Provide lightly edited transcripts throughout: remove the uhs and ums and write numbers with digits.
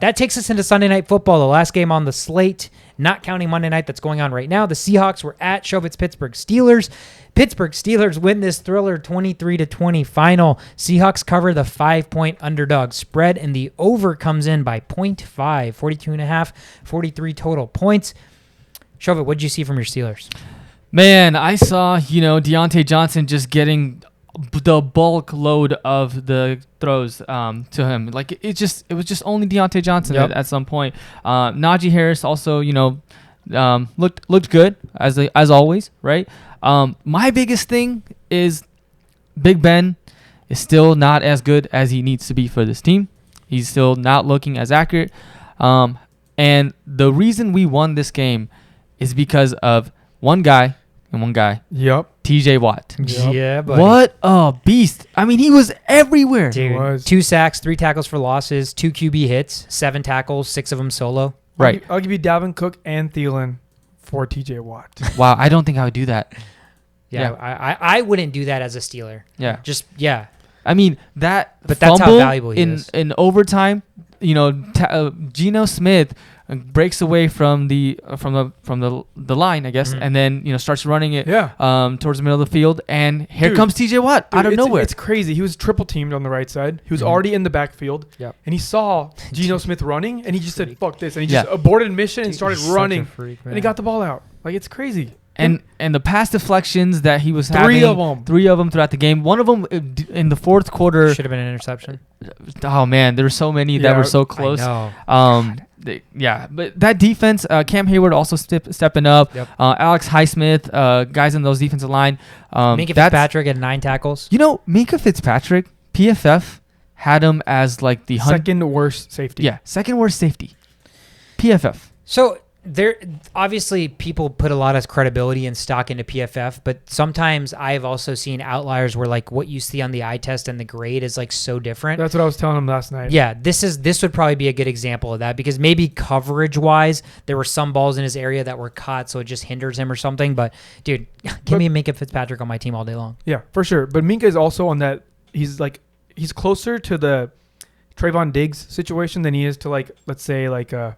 that takes us into Sunday Night Football, the last game on the slate, not counting Monday night that's going on right now. The Seahawks were at Chauvet's Pittsburgh Steelers. Pittsburgh Steelers win this thriller 23-20 final. Seahawks cover the 5-point underdog spread, and the over comes in by 0.5, 42.5, 43 total points. Chauvet, what did you see from your Steelers? Man, I saw, Deontay Johnson just getting the bulk load of the throws to him. Like it was just only Deontay Johnson at some point. Najee Harris also, looked good as always, right? My biggest thing is Big Ben is still not as good as he needs to be for this team. He's still not looking as accurate. And the reason we won this game is because of one guy. Yep. TJ Watt. Yep. Yeah, buddy. What a beast. I mean, he was everywhere. Dude, 2 sacks, 3 tackles for losses, 2 QB hits, 7 tackles, 6 of them solo. Right. I'll give you Dalvin Cook and Thielen for TJ Watt. Wow, I don't think I would do that. Yeah. I wouldn't do that as a Steeler. Yeah. I mean, but that's how valuable he is. In overtime, Geno Smith breaks away from the line, I guess, and then starts running it towards the middle of the field, and here comes TJ Watt out of nowhere. It's crazy. He was triple teamed on the right side. He was already in the backfield, and he saw Geno Smith running, and he just said, "Fuck this," and he just aborted mission and started running, and he got the ball out. Like, it's crazy. And the pass deflections that he was having, 3 of them throughout the game. One of them in the fourth quarter should have been an interception. Oh man, there were so many that were so close. I know. But that defense, Cam Hayward also stepping up. Yep. Alex Highsmith, guys in those defensive line. Minka Fitzpatrick had 9 tackles. Minka Fitzpatrick, PFF had him as like the second worst safety. Yeah, second worst safety. PFF. So there, obviously, people put a lot of credibility and stock into PFF, but sometimes I've also seen outliers where like what you see on the eye test and the grade is like so different. That's what I was telling him last night. Yeah, this would probably be a good example of that, because maybe coverage-wise, there were some balls in his area that were caught, so it just hinders him or something. But dude, give me Minka Fitzpatrick on my team all day long. Yeah, for sure. But Minka is also on that. He's closer to the Trayvon Diggs situation than he is to let's say the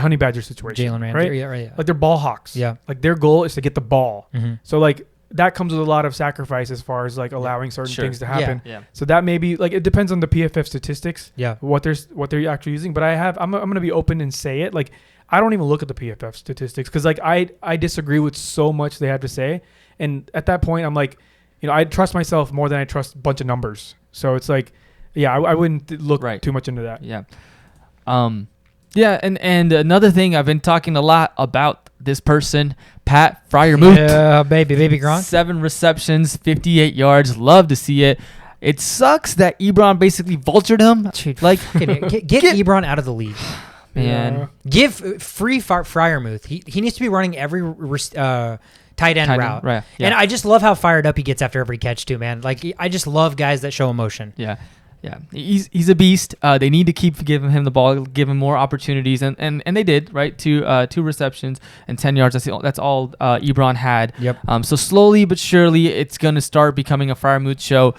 Honey Badger situation. Jalen Ramsey, right? Yeah. Like they're ball hawks. Yeah. Like their goal is to get the ball. Mm-hmm. So that comes with a lot of sacrifice as far as allowing certain things to happen. Yeah. So that may be it depends on the PFF statistics. Yeah. What they're actually using. But I'm going to be open and say it. I don't even look at the PFF statistics because I disagree with so much they have to say. And at that point I'm I trust myself more than I trust a bunch of numbers. So it's I wouldn't look too much into that. Yeah. Yeah, and another thing, I've been talking a lot about this person, Pat Freiermuth. Yeah, baby Gronk. 7 receptions, 58 yards. Love to see it. It sucks that Ebron basically vultured him. Dude, get Ebron out of the league. Man. Yeah. Give free Freiermuth. He needs to be running every tight end route. Right. Yeah. And I just love how fired up he gets after every catch too, man. I just love guys that show emotion. Yeah. Yeah, he's a beast. They need to keep giving him the ball, give him more opportunities, and they did, right? 2 receptions and 10 yards. That's all Ebron had. Yep. So slowly but surely, it's going to start becoming a Freiermuth show.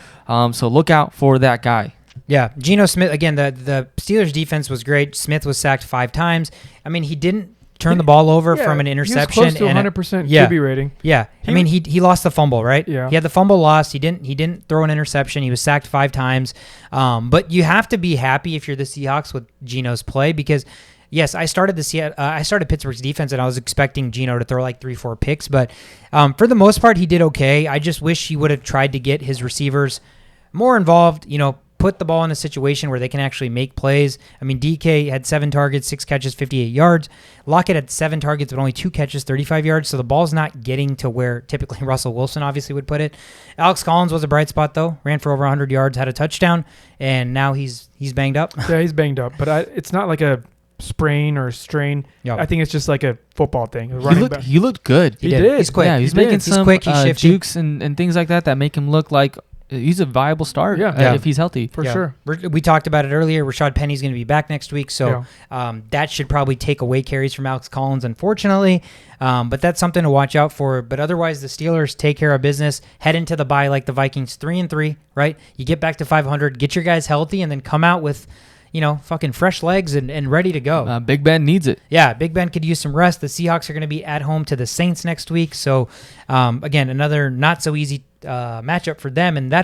So look out for that guy. Yeah, Geno Smith, again, the Steelers' defense was great. Smith was sacked 5 times. I mean, he didn't turn the ball over from an interception. He was close to 100% QB rating. Yeah. He lost the fumble, right? Yeah. He had the fumble lost. He didn't throw an interception. He was sacked 5 times. But you have to be happy if you're the Seahawks with Geno's play, because yes, I started Pittsburgh's defense and I was expecting Geno to throw 3-4 picks, but for the most part he did okay. I just wish he would have tried to get his receivers more involved, put the ball in a situation where they can actually make plays. I mean, DK had 7 targets, 6 catches, 58 yards. Lockett had 7 targets, but only 2 catches, 35 yards. So the ball's not getting to where typically Russell Wilson obviously would put it. Alex Collins was a bright spot, though. Ran for over 100 yards, had a touchdown, and now he's banged up. Yeah, he's banged up. But it's not like a sprain or strain. Yep. I think it's just like a football thing. He looked good. He did. He's quick. Yeah, he's making some quick. He's shifty. jukes and things like that make him look like he's a viable start if he's healthy. For sure. We talked about it earlier. Rashad Penny's going to be back next week, so that should probably take away carries from Alex Collins, unfortunately. But that's something to watch out for. But otherwise, the Steelers take care of business, head into the bye like the Vikings, 3-3, right? You get back to 500, get your guys healthy, and then come out with fucking fresh legs and ready to go. Big Ben needs it. Yeah, Big Ben could use some rest. The Seahawks are going to be at home to the Saints next week. So, again, another not so easy matchup for them. And that's